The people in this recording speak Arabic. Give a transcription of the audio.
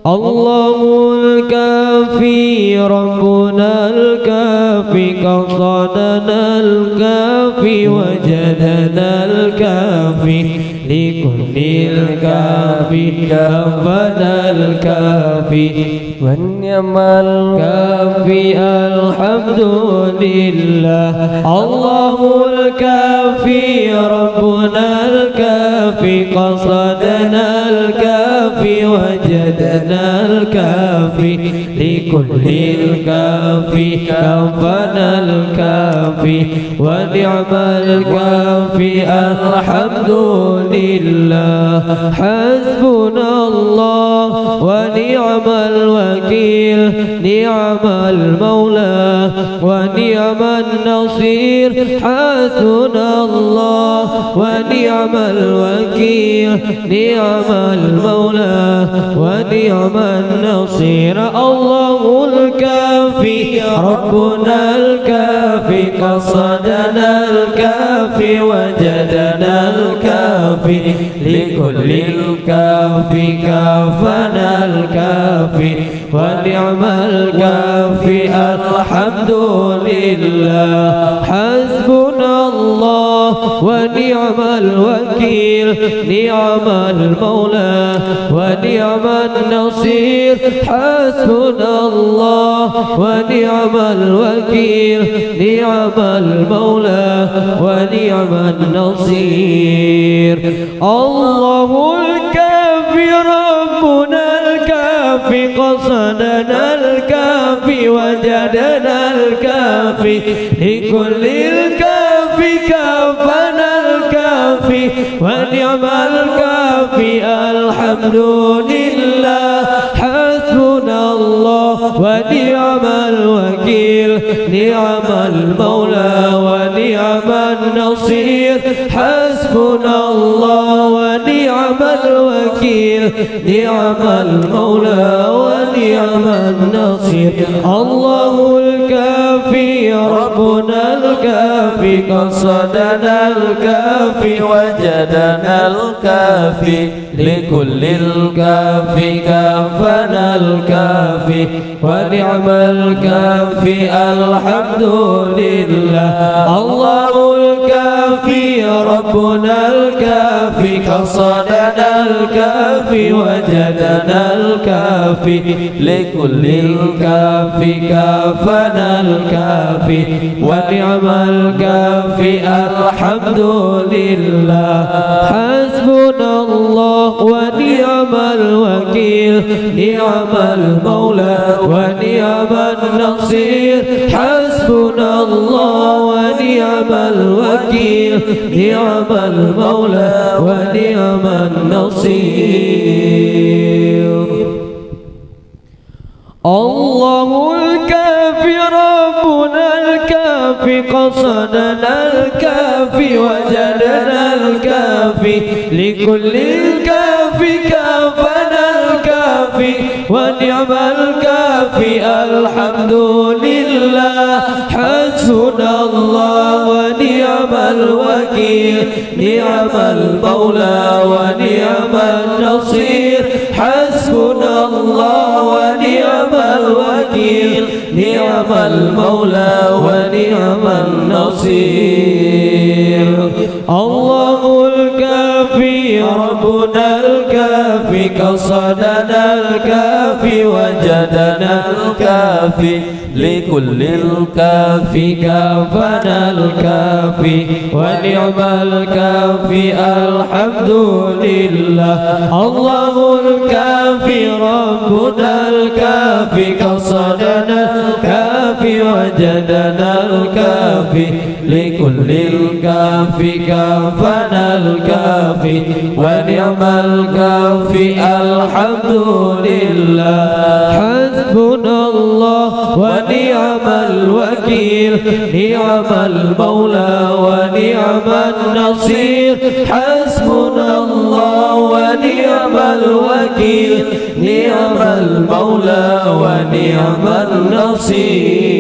الله الكافي ربنا الكافي قصدنا الكافي وجدنا الكافي لكل الكافي كفنا الكافي ونعم الكافي الحمد لله. الله الكافي ربنا الكافي قصدنا الكافي وجدنا الكافي لكل الكافي كفنا الكافي ونعم الكافي الحمد لله. حسبنا الله ونعم الوكيل نعم المولى ونعم النصير. حسبنا الله ونعم الوكيل نعم المولى ونعم النصير. الله الكافي ربنا الكافي قصدنا الكافي وجدنا الكافي لكل الكافي كافنا الكافي ونعم الكافي الحمد لله. حسبنا الله ونعم الوكيل نعم المولى ونعم النصير. حسبنا الله ونعم الوكيل نعم المولى ونعم النصير. الله الكافي ربنا الكافي قصدنا الكافي وجدنا الكافي لكل الكافي كافنا الكافي ونعم الكافي الحمد لله. حسبنا الله ونعم الوكيل نعم المولى ونعم النصير. حسبنا الله ونعم الوكيل نعم المولى ونعم النصير. الله الكافي ربنا الكافي قصدنا الكافي وجدنا الكافي لكل الكافي كافنا الكافي ونعم الكافي الحمد لله. الله الكافي ربنا الكافي قصدنا الكافي وجدنا الكافي لكل الكافي كافنا الكافي ونعم الكافي الحمد لله. حسبنا الله ونعم الوكيل نعم المولى ونعم النصير. حسبنا الله ونعم الوكيل نعم المولى ونعم النصير. الله الكافي ربنا الكافي قصدنا الكافي وجدنا الكافي لكل الكافي كافنا الكافي ونعم الكافي الحمد لله. حسبنا الله ونعم الوكيل نعم المولى ونعم النصير. حسبنا الله ونعم الوكيل نعم المولى ونعم النصير. الله الكافي ربنا الكافي قصدنا الكافي وجدنا الكافي لكل الكافي كافنا الكافي ونعم الكافي الحمد لله. الله الكافي ربنا الكافي قصدنا الكافي وجدنا الكافي لكل الكافي كافنا الكافي ونعم الكافي الحمد لله. حسبنا الله ونعم الوكيل نعم المولى ونعم النصير. حسبنا الله ونعم الوكيل نعم المولى ونعم النصير.